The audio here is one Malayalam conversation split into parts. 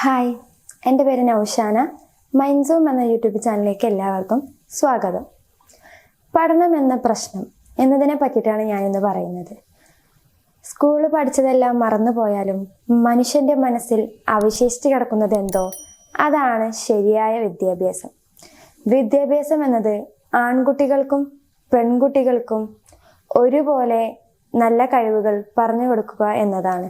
ഹായ്, എൻ്റെ പേര് നൗഷാന. മൈൻസൂം എന്ന യൂട്യൂബ് ചാനലിലേക്ക് എല്ലാവർക്കും സ്വാഗതം. പഠനം എന്ന പ്രശ്നം എന്നതിനെ പറ്റിയിട്ടാണ് ഞാനിന്ന് പറയുന്നത്. സ്കൂളിൽ പഠിച്ചതെല്ലാം മറന്നു പോയാലും മനുഷ്യൻ്റെ മനസ്സിൽ അവശേഷിച്ച് കിടക്കുന്നത് എന്തോ അതാണ് ശരിയായ വിദ്യാഭ്യാസം. വിദ്യാഭ്യാസം എന്നത് ആൺകുട്ടികൾക്കും പെൺകുട്ടികൾക്കും ഒരുപോലെ നല്ല കഴിവുകൾ പറഞ്ഞു കൊടുക്കുക എന്നതാണ്.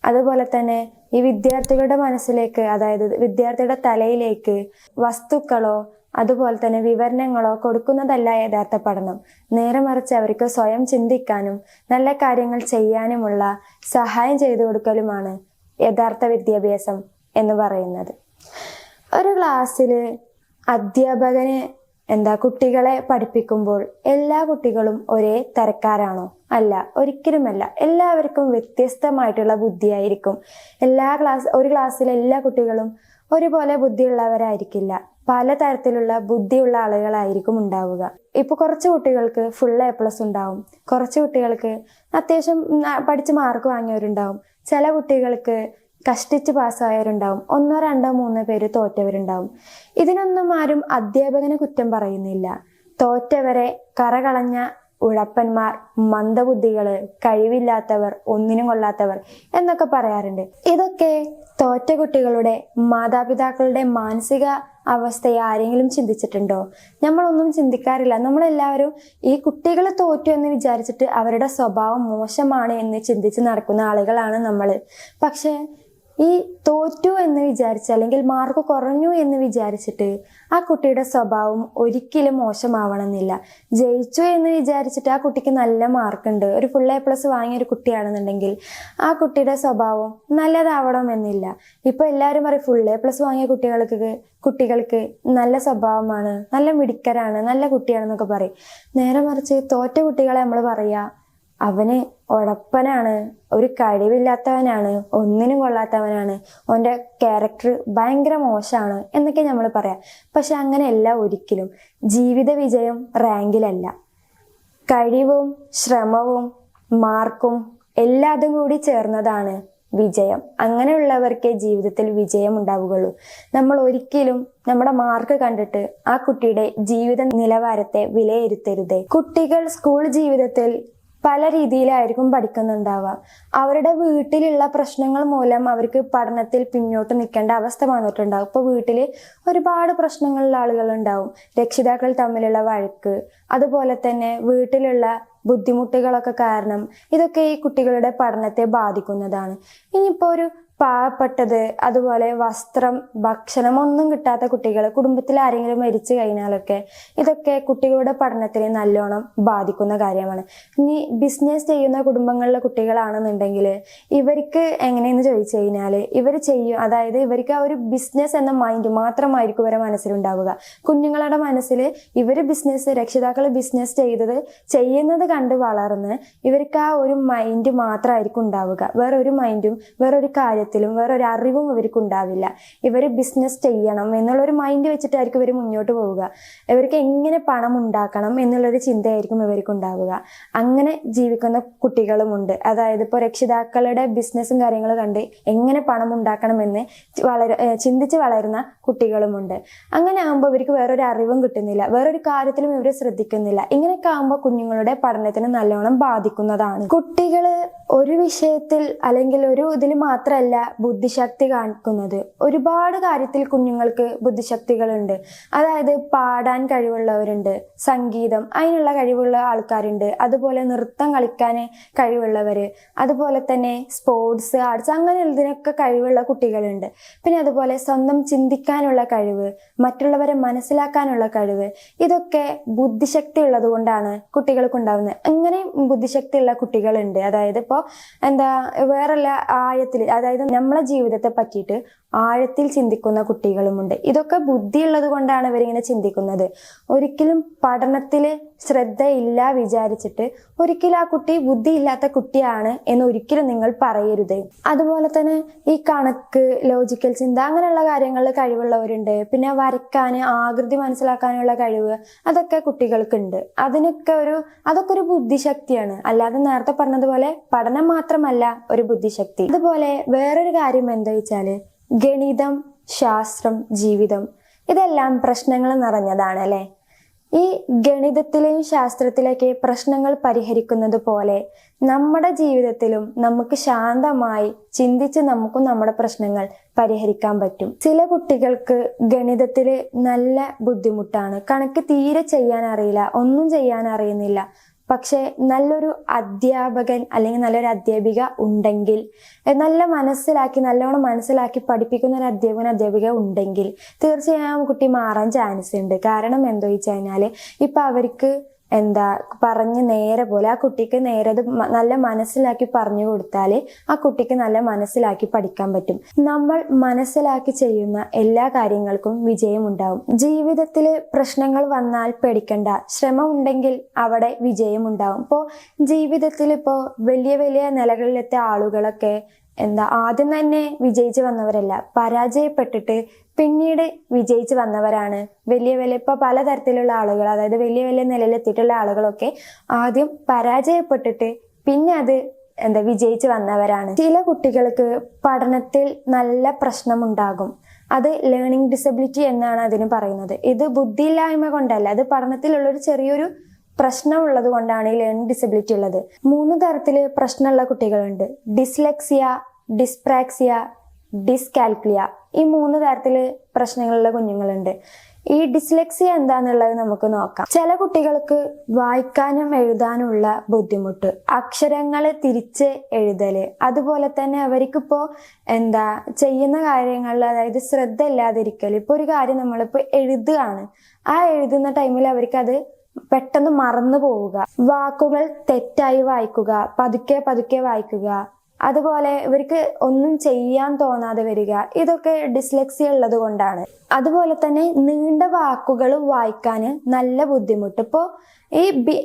അതുപോലെ തന്നെ ഈ വിദ്യാർത്ഥികളുടെ മനസ്സിലേക്ക്, അതായത് വിദ്യാർത്ഥിയുടെ തലയിലേക്ക് വസ്തുക്കളോ അതുപോലെ തന്നെ വിവരണങ്ങളോ കൊടുക്കുന്നതല്ല യഥാർത്ഥ പഠനം. നേരെ മറിച്ച് അവർക്ക് സ്വയം ചിന്തിക്കാനും നല്ല കാര്യങ്ങൾ ചെയ്യാനുമുള്ള സഹായം ചെയ്തു കൊടുക്കലുമാണ് യഥാർത്ഥ വിദ്യാഭ്യാസം എന്ന് പറയുന്നത്. ഒരു ക്ലാസ്സിൽ അധ്യാപകന് കുട്ടികളെ പഠിപ്പിക്കുമ്പോൾ എല്ലാ കുട്ടികളും ഒരേ തരക്കാരാണോ? അല്ല, ഒരിക്കലുമല്ല. എല്ലാവർക്കും വ്യത്യസ്തമായിട്ടുള്ള ബുദ്ധിയായിരിക്കും. ഒരു ക്ലാസ്സിലെ എല്ലാ കുട്ടികളും ഒരുപോലെ ബുദ്ധിയുള്ളവരായിരിക്കില്ല. പലതരത്തിലുള്ള ബുദ്ധിയുള്ള ആളുകളായിരിക്കും ഉണ്ടാവുക. ഇപ്പൊ കുറച്ച് കുട്ടികൾക്ക് ഫുൾ A+ ഉണ്ടാവും, കുറച്ച് കുട്ടികൾക്ക് അത്യാവശ്യം പഠിച്ച് മാർക്ക് വാങ്ങിയവരുണ്ടാവും, ചില കുട്ടികൾക്ക് കഷ്ടിച്ച് പാസ്സായവരുണ്ടാവും, 1, 2, 3 പേര് തോറ്റവരുണ്ടാവും. ഇതിനൊന്നും ആരും അധ്യാപകനെ കുറ്റം പറയുന്നില്ല. തോറ്റവരെ കറകളഞ്ഞ ഉഴപ്പന്മാർ, മന്ദബുദ്ധികള്, കഴിവില്ലാത്തവർ, ഒന്നിനും കൊള്ളാത്തവർ എന്നൊക്കെ പറയാറുണ്ട്. ഇതൊക്കെ തോറ്റ കുട്ടികളുടെ മാതാപിതാക്കളുടെ മാനസിക അവസ്ഥയെ ആരെങ്കിലും ചിന്തിച്ചിട്ടുണ്ടോ? നമ്മളൊന്നും ചിന്തിക്കാറില്ല. നമ്മളെല്ലാവരും ഈ കുട്ടികൾ തോറ്റു എന്ന് വിചാരിച്ചിട്ട് അവരുടെ സ്വഭാവം മോശമാണ് എന്ന് ചിന്തിച്ച് നടക്കുന്ന ആളുകളാണ് നമ്മൾ. പക്ഷെ ഈ തോറ്റു എന്ന് വിചാരിച്ച്, അല്ലെങ്കിൽ മാർക്ക് കുറഞ്ഞു എന്ന് വിചാരിച്ചിട്ട് ആ കുട്ടിയുടെ സ്വഭാവം ഒരിക്കലും മോശമാവണമെന്നില്ല. ജയിച്ചു എന്ന് വിചാരിച്ചിട്ട് ആ കുട്ടിക്ക് നല്ല മാർക്കുണ്ട്, ഒരു ഫുൾ A+ വാങ്ങിയ ഒരു കുട്ടിയാണെന്നുണ്ടെങ്കിൽ ആ കുട്ടിയുടെ സ്വഭാവം നല്ലതാവണമെന്നില്ല. ഇപ്പൊ എല്ലാവരും പറയും ഫുൾ A+ വാങ്ങിയ കുട്ടികൾക്ക് നല്ല സ്വഭാവമാണ്, നല്ല മിടുക്കരാണ്, നല്ല കുട്ടിയാണെന്നൊക്കെ പറയും. നേരെ മറിച്ച് തോറ്റ കുട്ടികളെ നമ്മൾ പറയാ അവന് ഉഴപ്പനാണ്, ഒരു കഴിവില്ലാത്തവനാണ്, ഒന്നിനും കൊള്ളാത്തവനാണ്, അവൻ്റെ ക്യാരക്ടർ ഭയങ്കര മോശമാണ് എന്നൊക്കെ നമ്മൾ പറയാം. പക്ഷെ അങ്ങനെയല്ല ഒരിക്കലും. ജീവിത വിജയം റാങ്കിലല്ല, കഴിവും ശ്രമവും മാർക്കും എല്ലാതും കൂടി ചേർന്നതാണ് വിജയം. അങ്ങനെയുള്ളവർക്കേ ജീവിതത്തിൽ വിജയം ഉണ്ടാവുകയുള്ളൂ. നമ്മൾ ഒരിക്കലും നമ്മുടെ മാർക്ക് കണ്ടിട്ട് ആ കുട്ടിയുടെ ജീവിത നിലവാരത്തെ വിലയിരുത്തരുത്. കുട്ടികൾ സ്കൂൾ ജീവിതത്തിൽ പല രീതിയിലായിരിക്കും പഠിക്കുന്നുണ്ടാവുക. അവരുടെ വീട്ടിലുള്ള പ്രശ്നങ്ങൾ മൂലം അവർക്ക് പഠനത്തിൽ പിന്നോട്ട് നിൽക്കേണ്ട അവസ്ഥ വന്നിട്ടുണ്ടാവും. ഇപ്പോൾ വീട്ടിൽ ഒരുപാട് പ്രശ്നങ്ങളുള്ള ആളുകളുണ്ടാവും. രക്ഷിതാക്കൾ തമ്മിലുള്ള വഴക്ക്, അതുപോലെ തന്നെ വീട്ടിലുള്ള ബുദ്ധിമുട്ടുകളൊക്കെ കാരണം ഇതൊക്കെ ഈ കുട്ടികളുടെ പഠനത്തെ ബാധിക്കുന്നതാണ്. ഇനിയിപ്പോൾ ഒരു പാവപ്പെട്ടത്, അതുപോലെ വസ്ത്രം, ഭക്ഷണം ഒന്നും കിട്ടാത്ത കുട്ടികൾ, കുടുംബത്തിൽ ആരെങ്കിലും മരിച്ചു കഴിഞ്ഞാലൊക്കെ ഇതൊക്കെ കുട്ടികളുടെ പഠനത്തിനെ നല്ലോണം ബാധിക്കുന്ന കാര്യമാണ്. ഇനി ബിസിനസ് ചെയ്യുന്ന കുടുംബങ്ങളിലെ കുട്ടികളാണെന്നുണ്ടെങ്കിൽ ഇവർക്ക് എങ്ങനെയെന്ന് ചോദിച്ചു കഴിഞ്ഞാൽ ഇവർ ചെയ്യും, അതായത് ഇവർക്ക് ആ ഒരു ബിസിനസ് എന്ന മൈൻഡ് മാത്രമായിരിക്കും ഇവരുടെ മനസ്സിലുണ്ടാവുക. കുഞ്ഞുങ്ങളുടെ മനസ്സിൽ ഇവർ രക്ഷിതാക്കൾ ബിസിനസ് ചെയ്യുന്നത് കണ്ട് വളർന്ന് ഇവർക്ക് ആ ഒരു മൈൻഡ് മാത്രമായിരിക്കും ഉണ്ടാവുക. വേറൊരു മൈൻഡും വേറൊരു കാര്യത്തിലും വേറൊരു അറിവും ഇവർക്ക് ഉണ്ടാവില്ല. ഇവർ ബിസിനസ് ചെയ്യണം എന്നുള്ളൊരു മൈൻഡ് വെച്ചിട്ടായിരിക്കും ഇവർ മുന്നോട്ട് പോവുക. ഇവർക്ക് എങ്ങനെ പണം ഉണ്ടാക്കണം എന്നുള്ളൊരു ചിന്തയായിരിക്കും ഇവർക്ക് ഉണ്ടാവുക. അങ്ങനെ ജീവിക്കുന്ന കുട്ടികളുമുണ്ട്. അതായത് ഇപ്പോൾ രക്ഷിതാക്കളുടെ ബിസിനസ്സും കാര്യങ്ങളും കണ്ട് എങ്ങനെ പണം ഉണ്ടാക്കണമെന്ന് ചിന്തിച്ച് വളരുന്ന കുട്ടികളുമുണ്ട്. അങ്ങനെ ആകുമ്പോൾ ഇവർക്ക് വേറൊരു അറിവും കിട്ടുന്നില്ല, വേറൊരു കാര്യത്തിലും ഇവർ ശ്രദ്ധിക്കുന്നില്ല. ഇങ്ങനെയൊക്കെ ആകുമ്പോൾ കുഞ്ഞുങ്ങളുടെ പഠനത്തിന് നല്ലോണം ബാധിക്കുന്നതാണ്. കുട്ടികൾ ഒരു വിഷയത്തിൽ അല്ലെങ്കിൽ ഒരു ഇതിൽ മാത്രമല്ല ബുദ്ധിശക്തി കാണിക്കുന്നത്. ഒരുപാട് കാര്യത്തിൽ കുഞ്ഞുങ്ങൾക്ക് ബുദ്ധിശക്തികളുണ്ട്. അതായത് പാടാൻ കഴിവുള്ളവരുണ്ട്, സംഗീതം അതിനുള്ള കഴിവുള്ള ആൾക്കാരുണ്ട്, അതുപോലെ നൃത്തം കളിക്കാൻ കഴിവുള്ളവര്, അതുപോലെ തന്നെ സ്പോർട്സ്, ആർട്സ് അങ്ങനെയുള്ളതിനൊക്കെ കഴിവുള്ള കുട്ടികളുണ്ട്. പിന്നെ അതുപോലെ സ്വന്തം ചിന്തിക്കാനുള്ള കഴിവ്, മറ്റുള്ളവരെ മനസ്സിലാക്കാനുള്ള കഴിവ്, ഇതൊക്കെ ബുദ്ധിശക്തി ഉള്ളത് കൊണ്ടാണ് കുട്ടികൾക്ക് ഉണ്ടാവുന്നത്. അങ്ങനെ ബുദ്ധിശക്തിയുള്ള കുട്ടികളുണ്ട്. അതായത് ഇപ്പോൾ വേറെല്ല ആഴത്തിൽ, അതായത് നമ്മളെ ജീവിതത്തെ പറ്റിയിട്ട് ആഴത്തിൽ ചിന്തിക്കുന്ന കുട്ടികളുമുണ്ട്. ഇതൊക്കെ ബുദ്ധിയുള്ളത് കൊണ്ടാണ് ഇവരിങ്ങനെ ചിന്തിക്കുന്നത്. ഒരിക്കലും പഠനത്തിൽ ശ്രദ്ധയില്ല വിചാരിച്ചിട്ട് ഒരിക്കലും ആ കുട്ടി ബുദ്ധിയില്ലാത്ത കുട്ടിയാണ് എന്ന് ഒരിക്കലും നിങ്ങൾ പറയരുത്. അതുപോലെ തന്നെ ഈ കണക്ക്, ലോജിക്കൽ ചിന്ത അങ്ങനെയുള്ള കാര്യങ്ങളിൽ കഴിവുള്ളവരുണ്ട്. പിന്നെ വരയ്ക്കാൻ, ആകൃതി മനസ്സിലാക്കാനുള്ള കഴിവ്, അതൊക്കെ കുട്ടികൾക്കുണ്ട്. അതൊക്കെ ഒരു ബുദ്ധിശക്തിയാണ്. അല്ലാതെ നേരത്തെ പറഞ്ഞതുപോലെ പഠനം മാത്രമല്ല ഒരു ബുദ്ധിശക്തി. അതുപോലെ വേറൊരു കാര്യം എന്താ വെച്ചാല്, ഗണിതം, ശാസ്ത്രം, ജീവിതം ഇതെല്ലാം പ്രശ്നങ്ങൾ നിറഞ്ഞതാണ് അല്ലെ. ഈ ഗണിതത്തിലെയും ശാസ്ത്രത്തിലൊക്കെ പ്രശ്നങ്ങൾ പരിഹരിക്കുന്നത് പോലെ നമ്മുടെ ജീവിതത്തിലും നമുക്ക് ശാന്തമായി ചിന്തിച്ച് നമുക്കും നമ്മുടെ പ്രശ്നങ്ങൾ പരിഹരിക്കാൻ പറ്റും. ചില കുട്ടികൾക്ക് ഗണിതത്തില് നല്ല ബുദ്ധിമുട്ടാണ്, കണക്ക് തീരെ ചെയ്യാൻ അറിയില്ല, ഒന്നും ചെയ്യാൻ അറിയുന്നില്ല. പക്ഷെ നല്ലൊരു അധ്യാപകൻ അല്ലെങ്കിൽ നല്ലൊരു അധ്യാപിക ഉണ്ടെങ്കിൽ, നല്ലോണം മനസ്സിലാക്കി പഠിപ്പിക്കുന്ന ഒരു അധ്യാപിക ഉണ്ടെങ്കിൽ തീർച്ചയായും കുട്ടി മാറാൻ ചാൻസ് ഉണ്ട്. കാരണം എന്താ വെച്ച് കഴിഞ്ഞാല് ഇപ്പൊ അവർക്ക് പറഞ്ഞ് നേരെ പോലെ ആ കുട്ടിക്ക് നേരെ അത് നല്ല മനസ്സിലാക്കി പറഞ്ഞു കൊടുത്താല് ആ കുട്ടിക്ക് നല്ല മനസ്സിലാക്കി പഠിക്കാൻ പറ്റും. നമ്മൾ മനസ്സിലാക്കി ചെയ്യുന്ന എല്ലാ കാര്യങ്ങൾക്കും വിജയമുണ്ടാവും. ജീവിതത്തില് പ്രശ്നങ്ങൾ വന്നാൽ പേടിക്കണ്ട, ശ്രമം ഉണ്ടെങ്കിൽ അവിടെ വിജയമുണ്ടാവും. ഇപ്പോ ജീവിതത്തിൽ ഇപ്പോ വലിയ വലിയ നിലകളിലെത്തിയ ആളുകളൊക്കെ ആദ്യം തന്നെ വിജയിച്ചു വന്നവരല്ല, പരാജയപ്പെട്ടിട്ട് പിന്നീട് വിജയിച്ചു വന്നവരാണ്. ഇപ്പൊ പലതരത്തിലുള്ള ആളുകൾ, അതായത് വലിയ വലിയ നിലയിലെത്തിയിട്ടുള്ള ആളുകളൊക്കെ ആദ്യം പരാജയപ്പെട്ടിട്ട് പിന്നെ അത് വിജയിച്ചു വന്നവരാണ്. ചില കുട്ടികൾക്ക് പഠനത്തിൽ നല്ല പ്രശ്നമുണ്ടാകും. അത് ലേണിംഗ് ഡിസബിലിറ്റി എന്നാണ് അതിന് പറയുന്നത്. ഇത് ബുദ്ധിയില്ലായ്മ കൊണ്ടല്ല, അത് പഠനത്തിലുള്ളൊരു ചെറിയൊരു പ്രശ്നമുള്ളത് കൊണ്ടാണ് ഈ ലേണിംഗ് ഡിസബിലിറ്റി ഉള്ളത്. 3 തരത്തില് പ്രശ്നമുള്ള കുട്ടികളുണ്ട്: ഡിസ്ലെക്സിയ, ഡിസ്പ്രാക്സിയ, ഡിസ്കാൽക്കുലിയ. ഈ 3 തരത്തില് പ്രശ്നങ്ങളുള്ള കുഞ്ഞുങ്ങളുണ്ട്. ഈ ഡിസ്ലെക്സിയ എന്താന്നുള്ളത് നമുക്ക് നോക്കാം. ചില കുട്ടികൾക്ക് വായിക്കാനും എഴുതാനുള്ള ബുദ്ധിമുട്ട്, അക്ഷരങ്ങള് തിരിച്ച് എഴുതല്, അതുപോലെ തന്നെ അവർക്കിപ്പോ ചെയ്യുന്ന കാര്യങ്ങളിൽ അതായത് ശ്രദ്ധ ഇല്ലാതിരിക്കല്. ഇപ്പൊ ഒരു കാര്യം നമ്മളിപ്പോ എഴുതുകയാണ്, ആ എഴുതുന്ന ടൈമിൽ അവർക്കത് പെട്ടെന്ന് മറന്നു പോവുക, വാക്കുകൾ തെറ്റായി വായിക്കുക, പതുക്കെ വായിക്കുക, അതുപോലെ ഇവർക്ക് ഒന്നും ചെയ്യാൻ തോന്നാതെ വരിക. ഇതൊക്കെ ഡിസ്ലെക്സിയ ഉള്ളത് കൊണ്ടാണ്. അതുപോലെ തന്നെ നീണ്ട വാക്കുകൾ വായിക്കാന് നല്ല ബുദ്ധിമുട്ട്. ഇപ്പോ ഈ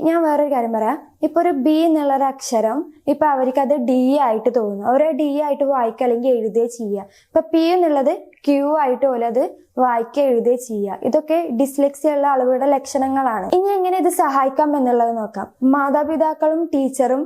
ഞാൻ വേറൊരു കാര്യം പറയാം. ഇപ്പൊ ഒരു ബി എന്നുള്ളൊരു അക്ഷരം ഇപ്പൊ അവർക്ക് അത് ഡി ആയിട്ട് തോന്നുന്നു, അവര് ഡി ആയിട്ട് വായിക്കുക അല്ലെങ്കിൽ എഴുതുകയോ ചെയ്യുക. ഇപ്പൊ പി എന്നുള്ളത് ക്യൂ ആയിട്ട് പോലെ അത് വായിക്കുക എഴുതുകയോ ചെയ്യുക. ഇതൊക്കെ ഡിസ്ലെക്സിയ ഉള്ള ആളുകളുടെ ലക്ഷണങ്ങളാണ്. ഇനി എങ്ങനെ ഇത് സഹായിക്കാം എന്നുള്ളത് നോക്കാം. മാതാപിതാക്കളും ടീച്ചറും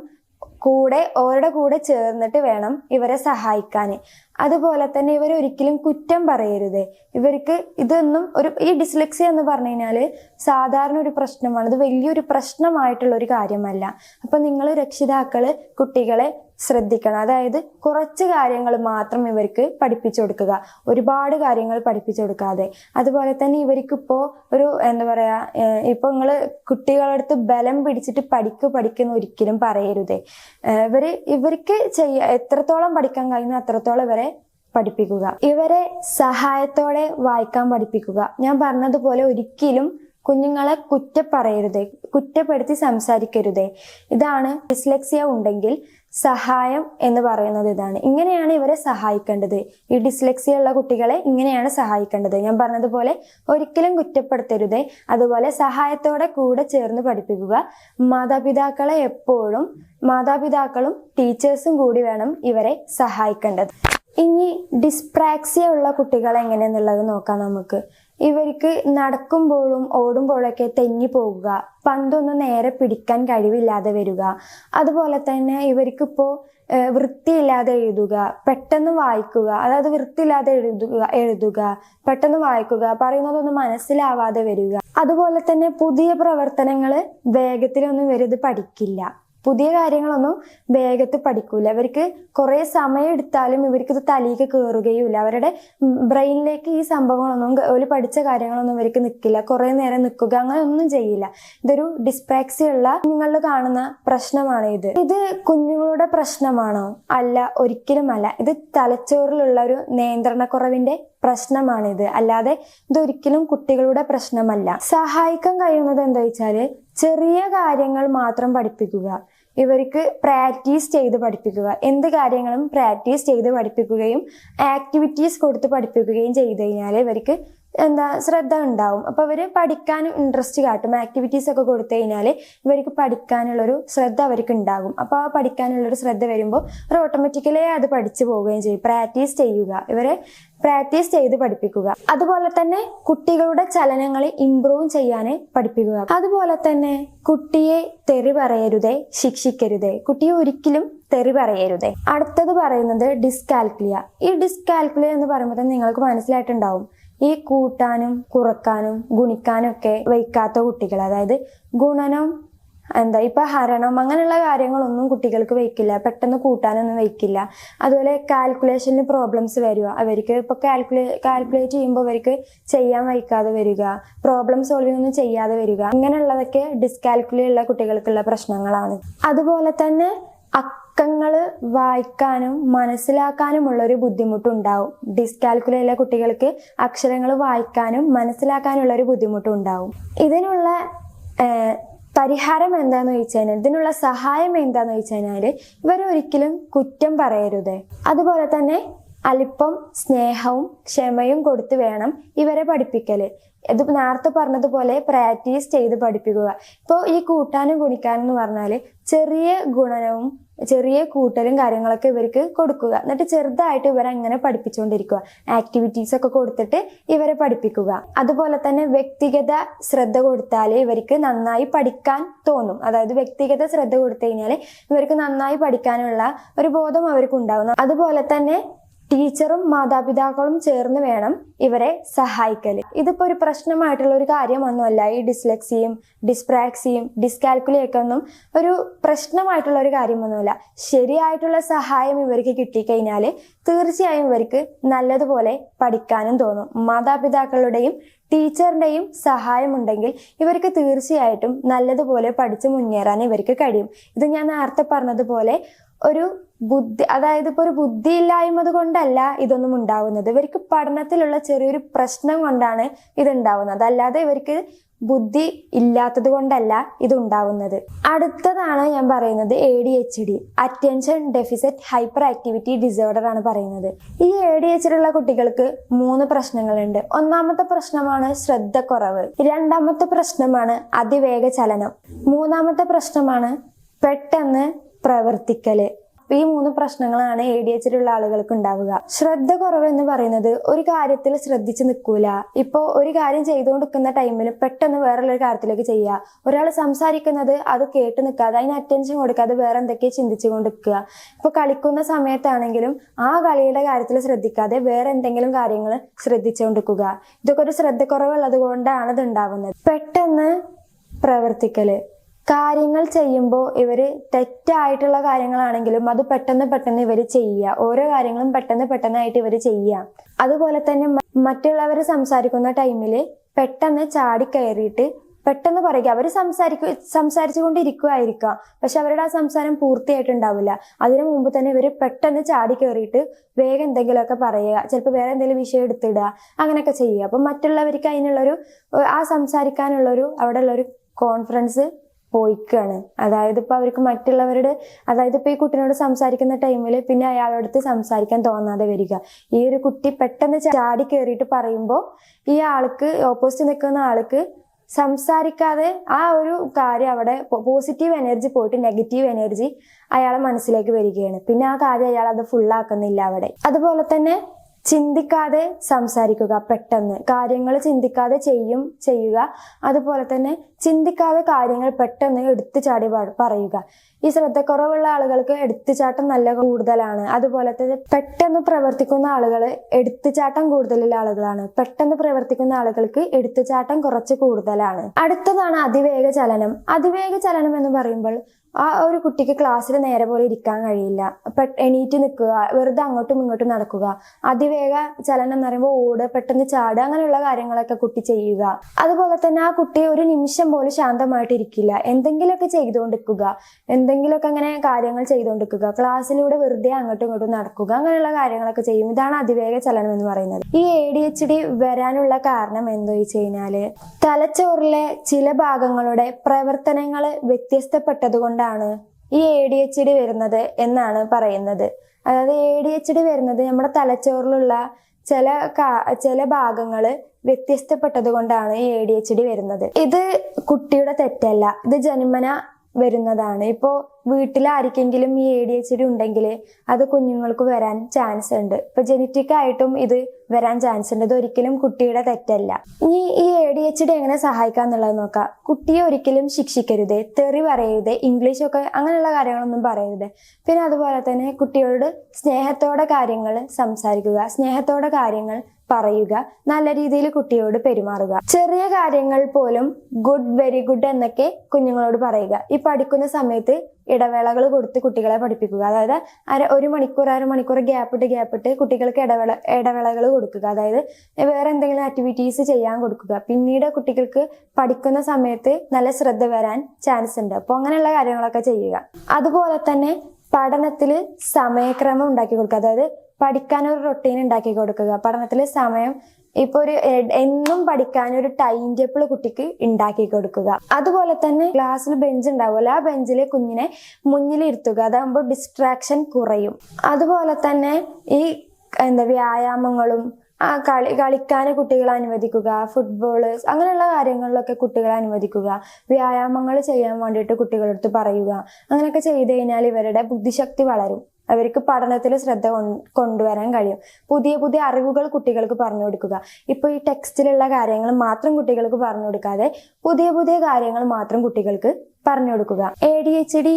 ഓരുടെ കൂടെ ചേർന്നിട്ട് വേണം ഇവരെ സഹായിക്കാന്. അതുപോലെ തന്നെ ഇവരെ ഒരിക്കലും കുറ്റം പറയരുത്. ഇവർക്ക് ഇതൊന്നും ഈ ഡിസ്ലെക്സിയ എന്ന് പറഞ്ഞു കഴിഞ്ഞാല് സാധാരണ ഒരു പ്രശ്നമാണ്, ഇത് വലിയൊരു പ്രശ്നമായിട്ടുള്ള ഒരു കാര്യമല്ല. അപ്പൊ നിങ്ങൾ രക്ഷിതാക്കള് കുട്ടികളെ ശ്രദ്ധിക്കണം. അതായത് കുറച്ച് കാര്യങ്ങൾ മാത്രം ഇവർക്ക് പഠിപ്പിച്ചു കൊടുക്കുക, ഒരുപാട് കാര്യങ്ങൾ പഠിപ്പിച്ചു കൊടുക്കാതെ. അതുപോലെ തന്നെ ഇവർക്കിപ്പോ ഒരു ഇപ്പൊ നിങ്ങള് കുട്ടികളുടെ അടുത്ത് ബലം പിടിച്ചിട്ട് പഠിക്കുന്ന ഒരിക്കലും പറയരുതേ. ഇവർക്ക് എത്രത്തോളം പഠിക്കാൻ കഴിയുന്നു അത്രത്തോളം ഇവരെ പഠിപ്പിക്കുക. ഇവരെ സഹായത്തോടെ വായിക്കാൻ പഠിപ്പിക്കുക. ഞാൻ പറഞ്ഞതുപോലെ ഒരിക്കലും കുഞ്ഞുങ്ങളെ കുറ്റപ്പെടുത്തി സംസാരിക്കരുതേ. ഇതാണ് ഡിസ്ലെക്സിയ ഉണ്ടെങ്കിൽ സഹായം എന്ന് പറയുന്നത്. ഇതാണ്, ഇങ്ങനെയാണ് ഇവരെ സഹായിക്കേണ്ടത്. ഈ ഡിസ്ലെക്സിയ ഉള്ള കുട്ടികളെ ഇങ്ങനെയാണ് സഹായിക്കേണ്ടത്. ഞാൻ പറഞ്ഞതുപോലെ ഒരിക്കലും കുറ്റപ്പെടുത്തരുതേ. അതുപോലെ സഹായത്തോടെ കൂടെ ചേർന്ന് പഠിപ്പിക്കുക. മാതാപിതാക്കളും ടീച്ചേഴ്സും കൂടി വേണം ഇവരെ സഹായിക്കേണ്ടത്. ഇനി ഡിസ്പ്രാക്സിയ ഉള്ള കുട്ടികൾ എങ്ങനെയെന്നുള്ളത് നോക്കാം നമുക്ക്. ഇവർക്ക് നടക്കുമ്പോഴും ഓടുമ്പോഴൊക്കെ തെന്നി പോവുക, പന്തൊന്നും നേരെ പിടിക്കാൻ കഴിവില്ലാതെ വരിക, അതുപോലെ തന്നെ ഇവർക്കിപ്പോ വൃത്തിയില്ലാതെ എഴുതുക, പെട്ടെന്ന് വായിക്കുക, അതായത് വൃത്തിയില്ലാതെ എഴുതുക, പെട്ടെന്ന് വായിക്കുക, പറയുന്നതൊന്നും മനസ്സിലാവാതെ വരിക. അതുപോലെ തന്നെ പുതിയ പ്രവർത്തനങ്ങള് വേഗത്തിലൊന്നും ഇവരിത് പഠിക്കില്ല. പുതിയ കാര്യങ്ങളൊന്നും വേഗത്തിൽ പഠിക്കൂല. ഇവർക്ക് കുറെ സമയം എടുത്താലും ഇവർക്കിത് തലയിലേക്ക് കയറുകയുമില്ല. അവരുടെ ബ്രെയിനിലേക്ക് ഈ സംഭവങ്ങളൊന്നും, ഒരു പഠിച്ച കാര്യങ്ങളൊന്നും ഇവർക്ക് നിൽക്കില്ല, കുറെ നേരം നിൽക്കുക, അങ്ങനെ ഒന്നും ചെയ്യില്ല. ഇതൊരു ഡിസ്പ്രാക്സിയ ഉള്ള കുഞ്ഞുങ്ങളിൽ കാണുന്ന പ്രശ്നമാണ് ഇത് കുഞ്ഞുങ്ങളുടെ പ്രശ്നമാണോ? അല്ല, ഒരിക്കലും അല്ല. ഇത് തലച്ചോറിലുള്ള ഒരു നിയന്ത്രണക്കുറവിന്റെ പ്രശ്നമാണിത്, അല്ലാതെ ഇതൊരിക്കലും കുട്ടികളുടെ പ്രശ്നമല്ല. സഹായിക്കാൻ കഴിയുന്നത് എന്താ വെച്ചാല് ചെറിയ കാര്യങ്ങൾ മാത്രം പഠിപ്പിക്കുക. ഇവർക്ക് പ്രാക്ടീസ് ചെയ്ത് പഠിപ്പിക്കുക. എന്ത് കാര്യങ്ങളും പ്രാക്ടീസ് ചെയ്ത് പഠിപ്പിക്കുകയും ആക്ടിവിറ്റീസ് കൊടുത്ത് പഠിപ്പിക്കുകയും ചെയ്ത് കഴിഞ്ഞാൽ ഇവർക്ക് ശ്രദ്ധ ഉണ്ടാവും. അപ്പോൾ അവർ പഠിക്കാൻ ഇൻട്രസ്റ്റ് കാട്ടും. ആക്ടിവിറ്റീസ് ഒക്കെ കൊടുത്തു കഴിഞ്ഞാൽ ഇവർക്ക് പഠിക്കാനുള്ളൊരു ശ്രദ്ധ അവർക്ക് ഉണ്ടാകും. അപ്പോൾ ആ പഠിക്കാനുള്ളൊരു ശ്രദ്ധ വരുമ്പോൾ അവർ ഓട്ടോമാറ്റിക്കലി അത് പഠിച്ചു പോവുകയും ചെയ്യും. പ്രാക്ടീസ് ചെയ്യുക, ഇവരെ പ്രാക്ടീസ് ചെയ്ത് പഠിപ്പിക്കുക. അതുപോലെ തന്നെ കുട്ടികളുടെ ചലനങ്ങളെ ഇംപ്രൂവ് ചെയ്യാൻ പഠിപ്പിക്കുക. അതുപോലെ തന്നെ കുട്ടിയെ തെറി പറയരുതേ, ശിക്ഷിക്കരുതേ. കുട്ടിയെ ഒരിക്കലും തെറി പറയരുതേ. അടുത്തത് പറയുന്നത് ഡിസ്കാൽക്കുലിയ. ഈ ഡിസ്കാൽക്കുലിയ എന്ന് പറയുമ്പോൾ തന്നെ നിങ്ങൾക്ക് മനസ്സിലായിട്ടുണ്ടാവും, ഈ കൂട്ടാനും കുറക്കാനും ഗുണിക്കാനും ഒക്കെ വയ്ക്കാത്ത കുട്ടികൾ, അതായത് ഗുണനം ഇപ്പൊ ഹരണം അങ്ങനെയുള്ള കാര്യങ്ങളൊന്നും കുട്ടികൾക്ക് വയ്ക്കില്ല, പെട്ടെന്ന് കൂട്ടാനൊന്നും വയ്ക്കില്ല. അതുപോലെ കാൽക്കുലേഷനിൽ പ്രോബ്ലംസ് വരിക, അവർക്ക് ഇപ്പൊ കാൽക്കുലേറ്റ് ചെയ്യുമ്പോൾ അവർക്ക് ചെയ്യാൻ വയ്ക്കാതെ വരിക, പ്രോബ്ലം സോൾവിംഗ് ഒന്നും ചെയ്യാതെ വരിക, ഇങ്ങനെയുള്ളതൊക്കെ ഡിസ്കാൽക്കുലിയ ഉള്ള കുട്ടികൾക്കുള്ള പ്രശ്നങ്ങളാണ്. അതുപോലെ തന്നെ അക്കങ്ങള് വായിക്കാനും മനസ്സിലാക്കാനുമുള്ള ഒരു ബുദ്ധിമുട്ടുണ്ടാവും. ഡിസ്കാൽക്കുലിയുള്ള കുട്ടികൾക്ക് അക്ഷരങ്ങൾ വായിക്കാനും മനസ്സിലാക്കാനുള്ള ഒരു ബുദ്ധിമുട്ടുണ്ടാവും. ഇതിനുള്ള പരിഹാരം എന്താന്ന് ചോദിച്ചു കഴിഞ്ഞാൽ, ഇതിനുള്ള സഹായം എന്താന്ന് ചോദിച്ചു കഴിഞ്ഞാൽ, ഇവരൊരിക്കലും കുറ്റം പറയരുത്. അതുപോലെ തന്നെ അല്പം സ്നേഹവും ക്ഷമയും കൊടുത്ത് വേണം ഇവരെ പഠിപ്പിക്കല്. ഇത് നേരത്തെ പറഞ്ഞതുപോലെ പ്രാക്ടീസ് ചെയ്ത് പഠിപ്പിക്കുക. ഇപ്പോൾ ഈ കൂട്ടാനും ഗുണിക്കാനും എന്ന് പറഞ്ഞാൽ ചെറിയ ഗുണനവും ചെറിയ കൂട്ടലും കാര്യങ്ങളൊക്കെ ഇവർക്ക് കൊടുക്കുക. എന്നിട്ട് ചെറുതായിട്ട് ഇവരെ അങ്ങനെ പഠിപ്പിച്ചുകൊണ്ടിരിക്കുക. ആക്ടിവിറ്റീസ് ഒക്കെ കൊടുത്തിട്ട് ഇവരെ പഠിപ്പിക്കുക. അതുപോലെ തന്നെ വ്യക്തിഗത ശ്രദ്ധ കൊടുത്താൽ ഇവർക്ക് നന്നായി പഠിക്കാൻ തോന്നും. അതായത് വ്യക്തിഗത ശ്രദ്ധ കൊടുത്തു കഴിഞ്ഞാൽ ഇവർക്ക് നന്നായി പഠിക്കാനുള്ള ഒരു ബോധം അവർക്ക് ഉണ്ടാവുന്നു. അതുപോലെ തന്നെ ടീച്ചറും മാതാപിതാക്കളും ചേർന്ന് വേണം ഇവരെ സഹായിക്കല്. ഇതിപ്പോ ഒരു പ്രശ്നമായിട്ടുള്ള ഒരു കാര്യമൊന്നുമല്ല. ഈ ഡിസ്ലെക്സിയും ഡിസ്പ്രാക്സിയും ഡിസ്കാൽക്കുലിയൊക്കെ ഒന്നും ഒരു പ്രശ്നമായിട്ടുള്ള ഒരു കാര്യമൊന്നുമില്ല. ശരിയായിട്ടുള്ള സഹായം ഇവർക്ക് കിട്ടിക്കഴിഞ്ഞാൽ തീർച്ചയായും ഇവർക്ക് നല്ലതുപോലെ പഠിക്കാനും തോന്നും. മാതാപിതാക്കളുടെയും ടീച്ചറിന്റെയും സഹായം ഉണ്ടെങ്കിൽ ഇവർക്ക് തീർച്ചയായിട്ടും നല്ലതുപോലെ പഠിച്ചു മുന്നേറാൻ ഇവർക്ക് കഴിയും. ഇത് ഞാൻ നേരത്തെ പറഞ്ഞതുപോലെ ഒരു അതായത് ഇപ്പൊ ഒരു ബുദ്ധിയില്ലായ്മ കൊണ്ടല്ല ഇതൊന്നും ഉണ്ടാവുന്നത്. ഇവർക്ക് പഠനത്തിലുള്ള ചെറിയൊരു പ്രശ്നം കൊണ്ടാണ് ഇത് ഉണ്ടാവുന്നത്, അല്ലാതെ ഇവർക്ക് ബുദ്ധി ഇല്ലാത്തത് കൊണ്ടല്ല ഇത് ഉണ്ടാവുന്നത്. അടുത്തതാണ് ഞാൻ പറയുന്നത് ADHD, attention deficit hyper activity disorder ആണ് പറയുന്നത്. ഈ ADHD ഉള്ള കുട്ടികൾക്ക് 3 പ്രശ്നങ്ങളുണ്ട്. ഒന്നാമത്തെ പ്രശ്നമാണ് ശ്രദ്ധക്കുറവ്, രണ്ടാമത്തെ പ്രശ്നമാണ് അതിവേഗ ചലനം, മൂന്നാമത്തെ പ്രശ്നമാണ് പെട്ടെന്ന് പ്രവർത്തിക്കല്. ഈ 3 പ്രശ്നങ്ങളാണ് ADHD ഉള്ള ആളുകൾക്ക് ഉണ്ടാവുക. ശ്രദ്ധ കുറവ് എന്ന് പറയുന്നത് ഒരു കാര്യത്തിൽ ശ്രദ്ധിച്ച് നിൽക്കൂല. ഇപ്പൊ ഒരു കാര്യം ചെയ്തുകൊണ്ടിരിക്കുന്ന ടൈമിൽ പെട്ടെന്ന് വേറൊരു കാര്യത്തിലേക്ക് ചെയ്യുക. ഒരാൾ സംസാരിക്കുന്നത് അത് കേട്ട് നിൽക്കാതെ അതിന് അറ്റൻഷൻ കൊടുക്കാതെ വേറെ എന്തൊക്കെയോ ചിന്തിച്ചു കൊണ്ടിരിക്കുക. ഇപ്പൊ കളിക്കുന്ന സമയത്താണെങ്കിലും ആ കളിയുടെ കാര്യത്തിൽ ശ്രദ്ധിക്കാതെ വേറെ എന്തെങ്കിലും കാര്യങ്ങൾ ശ്രദ്ധിച്ചുകൊണ്ടിരിക്കുക. ഇതൊക്കെ ഒരു ശ്രദ്ധക്കുറവുള്ളത് കൊണ്ടാണ് ഇത് ഉണ്ടാവുന്നത്. പെട്ടെന്ന് പ്രവർത്തിക്കല്, കാര്യങ്ങൾ ചെയ്യുമ്പോൾ ഇവര് തെറ്റായിട്ടുള്ള കാര്യങ്ങളാണെങ്കിലും അത് പെട്ടെന്ന് ഇവർ ചെയ്യുക. ഓരോ കാര്യങ്ങളും പെട്ടെന്നായിട്ട് ഇവർ ചെയ്യുക. അതുപോലെ തന്നെ മറ്റുള്ളവർ സംസാരിക്കുന്ന ടൈമിൽ പെട്ടെന്ന് ചാടി കയറിയിട്ട് പെട്ടെന്ന് പറയുക. അവർ സംസാരിച്ചു കൊണ്ടിരിക്കുമായിരിക്കാം, പക്ഷെ അവരുടെ ആ സംസാരം പൂർത്തിയായിട്ടുണ്ടാവില്ല. അതിനു മുമ്പ് തന്നെ ഇവർ പെട്ടെന്ന് ചാടി കയറിയിട്ട് വേഗം എന്തെങ്കിലുമൊക്കെ പറയുക, ചിലപ്പോൾ വേറെ എന്തെങ്കിലും വിഷയം എടുത്തിടുക, അങ്ങനെയൊക്കെ ചെയ്യുക. അപ്പം മറ്റുള്ളവർക്ക് അതിനുള്ളൊരു ആ സംസാരിക്കാനുള്ളൊരു അവിടെ ഉള്ളൊരു കോൺഫിഡൻസ് പോയിക്കാണ്. അതായത് ഇപ്പൊ അവർക്ക് മറ്റുള്ളവരുടെ, അതായത് ഇപ്പൊ ഈ കുട്ടിനോട് സംസാരിക്കുന്ന ടൈമിൽ പിന്നെ അയാളോടത്ത് സംസാരിക്കാൻ തോന്നാതെ വരിക. ഈ ഒരു കുട്ടി പെട്ടെന്ന് ചാടി കയറിയിട്ട് പറയുമ്പോൾ ഈ ആൾക്ക്, ഓപ്പോസിറ്റ് നിൽക്കുന്ന ആൾക്ക് സംസാരിക്കാതെ ആ ഒരു കാര്യം അവിടെ പോസിറ്റീവ് എനർജി പോയിട്ട് നെഗറ്റീവ് എനർജി അയാളെ മനസ്സിലേക്ക് വരികയാണ്. പിന്നെ ആ കാര്യം അയാൾ അത് ഫുള്ളാക്കുന്നില്ല അവിടെ. അതുപോലെ തന്നെ ചിന്തിക്കാതെ സംസാരിക്കുക, പെട്ടെന്ന് കാര്യങ്ങൾ ചിന്തിക്കാതെ ചെയ്യുക. അതുപോലെ തന്നെ ചിന്തിക്കാതെ കാര്യങ്ങൾ പെട്ടെന്ന് എടുത്തു ചാടി പറയുക. ഈ ശ്രദ്ധക്കുറവുള്ള ആളുകൾക്ക് എടുത്തുചാട്ടം നല്ല കൂടുതലാണ്. അതുപോലെ തന്നെ പെട്ടെന്ന് പ്രവർത്തിക്കുന്ന ആളുകൾ എടുത്തുചാട്ടം കൂടുതലുള്ള ആളുകളാണ്. പെട്ടെന്ന് പ്രവർത്തിക്കുന്ന ആളുകൾക്ക് എടുത്തുചാട്ടം കുറച്ച് കൂടുതലാണ്. അടുത്തതാണ് അതിവേഗ ചലനം. അതിവേഗ ചലനം എന്ന് പറയുമ്പോൾ ആ ഒരു കുട്ടിക്ക് ക്ലാസ്സിൽ നേരെ പോലെ ഇരിക്കാൻ കഴിയില്ല. എണീറ്റ് നിൽക്കുക, വെറുതെ അങ്ങോട്ടും ഇങ്ങോട്ടും നടക്കുക. അതിവേഗ ചലനം എന്ന് പറയുമ്പോൾ ഓടുക, പെട്ടെന്ന് ചാടുക, അങ്ങനെയുള്ള കാര്യങ്ങളൊക്കെ കുട്ടി ചെയ്യുക. അതുപോലെ തന്നെ ആ കുട്ടി ഒരു നിമിഷം പോലും ശാന്തമായിട്ടിരിക്കില്ല. എന്തെങ്കിലുമൊക്കെ ചെയ്തുകൊണ്ടിരിക്കുക, എന്തെങ്കിലുമൊക്കെ അങ്ങനെ കാര്യങ്ങൾ ചെയ്തുകൊണ്ടിരിക്കുക. ക്ലാസ്സിലൂടെ വെറുതെ അങ്ങോട്ടും ഇങ്ങോട്ടും നടക്കുക, അങ്ങനെയുള്ള കാര്യങ്ങളൊക്കെ ചെയ്യും. ഇതാണ് അതിവേഗ ചലനം എന്ന് പറയുന്നത്. ഈ ADHD വരാനുള്ള കാരണം എന്താ വെച്ച് കഴിഞ്ഞാല് തലച്ചോറിലെ ചില ഭാഗങ്ങളുടെ പ്രവർത്തനങ്ങൾ വ്യത്യസ്തപ്പെട്ടത് കൊണ്ടാണ് ഈ ADHD വരുന്നത് എന്നാണ് പറയുന്നത്. അതായത് ADHD വരുന്നത് നമ്മുടെ തലച്ചോറിലുള്ള ചില ഭാഗങ്ങൾ വ്യത്യസ്തപ്പെട്ടത് കൊണ്ടാണ് ഈ ADHD വരുന്നത്. ഇത് കുട്ടിയുടെ തെറ്റല്ല, ഇത് ജന്മന വരുന്നതാണ്. ഇപ്പോൾ വീട്ടിൽ ആർക്കെങ്കിലും ഈ ADHD ഉണ്ടെങ്കിൽ അത് കുഞ്ഞുങ്ങൾക്ക് വരാൻ ചാൻസ് ഉണ്ട്. ഇപ്പൊ ജനറ്റിക് ആയിട്ടും ഇത് വരാൻ ചാൻസ് ഉണ്ട്. ഇതൊരിക്കലും കുട്ടിയുടെ തെറ്റല്ല. ഇനി ഈ ADHD എങ്ങനെ സഹായിക്കാന്നുള്ളത് നോക്കാം. കുട്ടിയെ ഒരിക്കലും ശിക്ഷിക്കരുത്, തെറി പറയരുത്, ഇംഗ്ലീഷൊക്കെ അങ്ങനെയുള്ള കാര്യങ്ങളൊന്നും പറയരുത്. പിന്നെ അതുപോലെ തന്നെ കുട്ടിയോട് സ്നേഹത്തോടെ കാര്യങ്ങൾ സംസാരിക്കുക, സ്നേഹത്തോടെ കാര്യങ്ങൾ പറയുക, നല്ല രീതിയിൽ കുട്ടിയോട് പെരുമാറുക. ചെറിയ കാര്യങ്ങൾ പോലും ഗുഡ്, വെരി ഗുഡ് എന്നൊക്കെ കുഞ്ഞുങ്ങളോട് പറയുക. ഈ പഠിക്കുന്ന സമയത്ത് ഇടവേളകൾ കൊടുത്ത് കുട്ടികളെ പഠിപ്പിക്കുക. അതായത് അരമണിക്കൂർ ഗ്യാപ്പിട്ട് കുട്ടികൾക്ക് ഇടവേളകൾ കൊടുക്കുക. അതായത് വേറെ എന്തെങ്കിലും ആക്ടിവിറ്റീസ് ചെയ്യാൻ കൊടുക്കുക. പിന്നീട് കുട്ടികൾക്ക് പഠിക്കുന്ന സമയത്ത് നല്ല ശ്രദ്ധ വരാൻ ചാൻസ് ഉണ്ട്. അപ്പോൾ അങ്ങനെയുള്ള കാര്യങ്ങളൊക്കെ ചെയ്യുക. അതുപോലെ തന്നെ പഠനത്തിൽ സമയക്രമം ഉണ്ടാക്കി കൊടുക്കുക. അതായത് പഠിക്കാനൊരു റൊട്ടീൻ ഉണ്ടാക്കി കൊടുക്കുക. പഠനത്തിൽ സമയം, ഇപ്പൊ എന്നും പഠിക്കാനൊരു ടൈം ടേബിൾ കുട്ടിക്ക് ഉണ്ടാക്കി കൊടുക്കുക. അതുപോലെ തന്നെ ക്ലാസ്സിൽ ബെഞ്ച് ഉണ്ടാവുമല്ലോ, ആ ബെഞ്ചിൽ കുഞ്ഞിനെ മുന്നിലിരുത്തുക. അതാകുമ്പോൾ ഡിസ്ട്രാക്ഷൻ കുറയും. അതുപോലെ തന്നെ ഈ വ്യായാമങ്ങളും കളിക്കാൻ കുട്ടികളെ അനുവദിക്കുക. ഫുട്ബോള് അങ്ങനെയുള്ള കാര്യങ്ങളിലൊക്കെ കുട്ടികളെ അനുവദിക്കുക. വ്യായാമങ്ങൾ ചെയ്യാൻ വേണ്ടിയിട്ട് കുട്ടികളടുത്ത് പറയുക. അങ്ങനെയൊക്കെ ചെയ്തു കഴിഞ്ഞാൽ ഇവരുടെ ബുദ്ധിശക്തി വളരും. അവർക്ക് പഠനത്തിൽ ശ്രദ്ധ കൊണ്ടുവരാൻ കഴിയും. പുതിയ അറിവുകൾ കുട്ടികൾക്ക് പറഞ്ഞു കൊടുക്കുക. ഇപ്പൊ ഈ ടെക്സ്റ്റിലുള്ള കാര്യങ്ങൾ മാത്രം കുട്ടികൾക്ക് പറഞ്ഞു കൊടുക്കാതെ പുതിയ കാര്യങ്ങൾ മാത്രം കുട്ടികൾക്ക് പറഞ്ഞു കൊടുക്കുക. ADHD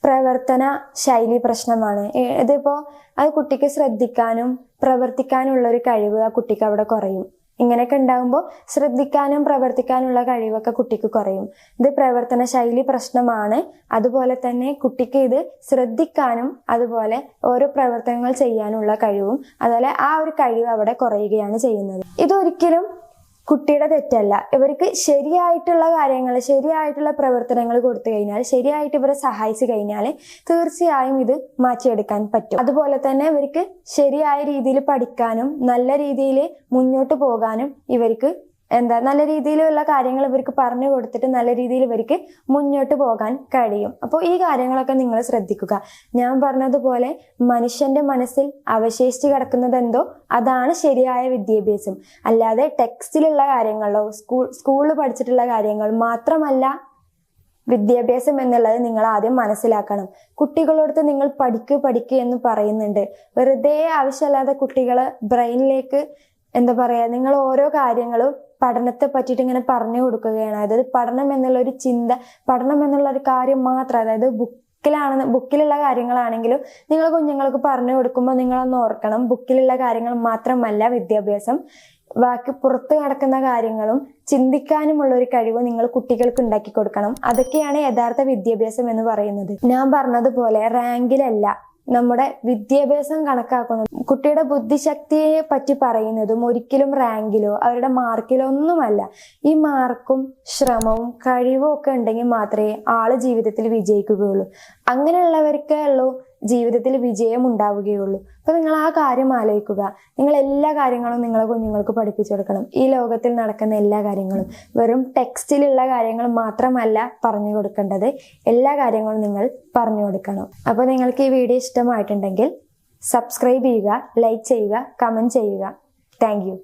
പ്രവർത്തന ശൈലി പ്രശ്നമാണ്. ഇതിപ്പോ അത് കുട്ടിക്ക് ശ്രദ്ധിക്കാനും പ്രവർത്തിക്കാനുള്ള ഒരു കഴിവ് ആ കുട്ടിക്ക് അവിടെ കുറയും. ഇങ്ങനെയൊക്കെ ഉണ്ടാകുമ്പോൾ ശ്രദ്ധിക്കാനും പ്രവർത്തിക്കാനുള്ള കഴിവൊക്കെ കുട്ടിക്ക് കുറയും. ഇത് പ്രവർത്തന ശൈലി പ്രശ്നമാണ്. അതുപോലെ തന്നെ കുട്ടിക്ക് ഇത് ശ്രദ്ധിക്കാനും അതുപോലെ ഓരോ പ്രവർത്തനങ്ങൾ ചെയ്യാനുള്ള കഴിവും, അതുപോലെ ആ ഒരു കഴിവ് അവിടെ കുറയുകയാണ് ചെയ്യുന്നത്. ഇതൊരിക്കലും കുട്ടിയുടെ തെറ്റല്ല. ഇവർക്ക് ശരിയായിട്ടുള്ള കാര്യങ്ങൾ, ശരിയായിട്ടുള്ള പ്രവർത്തനങ്ങൾ കൊടുത്തു കഴിഞ്ഞാൽ, ശരിയായിട്ട് ഇവരെ സഹായിച്ചു കഴിഞ്ഞാൽ തീർച്ചയായും ഇത് മാറ്റിയെടുക്കാൻ പറ്റും. അതുപോലെ തന്നെ ഇവർക്ക് ശരിയായ രീതിയിൽ പഠിക്കാനും നല്ല രീതിയിൽ മുന്നോട്ട് പോകാനും ഇവർക്ക് നല്ല രീതിയിലുള്ള കാര്യങ്ങൾ ഇവർക്ക് പറഞ്ഞു കൊടുത്തിട്ട് നല്ല രീതിയിൽ ഇവർക്ക് മുന്നോട്ട് പോകാൻ കഴിയും. അപ്പോൾ ഈ കാര്യങ്ങളൊക്കെ നിങ്ങൾ ശ്രദ്ധിക്കുക. ഞാൻ പറഞ്ഞതുപോലെ മനുഷ്യന്റെ മനസ്സിൽ അവശേഷിച്ച് കിടക്കുന്നത് എന്തോ അതാണ് ശരിയായ വിദ്യാഭ്യാസം. അല്ലാതെ ടെക്സ്റ്റിലുള്ള കാര്യങ്ങളോ സ്കൂളിൽ പഠിച്ചിട്ടുള്ള കാര്യങ്ങൾ മാത്രമല്ല വിദ്യാഭ്യാസം എന്നുള്ളത് നിങ്ങൾ ആദ്യം മനസ്സിലാക്കണം. കുട്ടികളോടത്ത് നിങ്ങൾ പഠിക്ക് എന്ന് പറയുന്നുണ്ട്. വെറുതെ ആവശ്യമില്ലാതെ കുട്ടികളെ ബ്രെയിനിലേക്ക് നിങ്ങൾ ഓരോ കാര്യങ്ങളും പഠനത്തെ പറ്റിയിട്ട് ഇങ്ങനെ പറഞ്ഞു കൊടുക്കുകയാണ്. അതായത് പഠനം എന്നുള്ള ഒരു ചിന്ത, പഠനം എന്നുള്ള ഒരു കാര്യം മാത്രം, അതായത് ബുക്കിലുള്ള കാര്യങ്ങളാണെങ്കിലും നിങ്ങൾ കുഞ്ഞുങ്ങൾക്ക് പറഞ്ഞു കൊടുക്കുമ്പോൾ നിങ്ങളൊന്ന് ഓർക്കണം, ബുക്കിലുള്ള കാര്യങ്ങൾ മാത്രമല്ല വിദ്യാഭ്യാസം. ബാക്കി പുറത്ത് നടക്കുന്ന കാര്യങ്ങളും ചിന്തിക്കാനുമുള്ള ഒരു കഴിവ് നിങ്ങൾ കുട്ടികൾക്ക് ഉണ്ടാക്കി കൊടുക്കണം. അതൊക്കെയാണ് യഥാർത്ഥ വിദ്യാഭ്യാസം എന്ന് പറയുന്നത്. ഞാൻ പറഞ്ഞതുപോലെ റാങ്കിലല്ല നമ്മുടെ വിദ്യാഭ്യാസം കണക്കാക്കുന്നത്. കുട്ടിയുടെ ബുദ്ധിശക്തിയെ പറ്റി പറയുന്നതും ഒരിക്കലും റാങ്കിലോ അവരുടെ മാർക്കിലോ ഒന്നുമല്ല. ഈ മാർക്കും ശ്രമവും കഴിവും ഒക്കെ ഉണ്ടെങ്കിൽ മാത്രമേ ആള് ജീവിതത്തിൽ വിജയിക്കുകയുള്ളൂ. അങ്ങനെയുള്ളവർക്കേ ഉള്ളൂ ജീവിതത്തിൽ വിജയം ഉണ്ടാവുകയുള്ളൂ. അപ്പൊ നിങ്ങൾ ആ കാര്യം ആലോചിക്കുക. നിങ്ങൾ എല്ലാ കാര്യങ്ങളും നിങ്ങളെ കുഞ്ഞുങ്ങൾക്ക് പഠിപ്പിച്ചു കൊടുക്കണം. ഈ ലോകത്തിൽ നടക്കുന്ന എല്ലാ കാര്യങ്ങളും, വെറും ടെക്സ്റ്റിലുള്ള കാര്യങ്ങൾ മാത്രമല്ല പറഞ്ഞു കൊടുക്കേണ്ടത്, എല്ലാ കാര്യങ്ങളും നിങ്ങൾ പറഞ്ഞു കൊടുക്കണം. അപ്പോൾ നിങ്ങൾക്ക് ഈ വീഡിയോ ഇഷ്ടമായിട്ടുണ്ടെങ്കിൽ സബ്സ്ക്രൈബ് ചെയ്യുക, ലൈക്ക് ചെയ്യുക, കമന്റ് ചെയ്യുക. Thank you.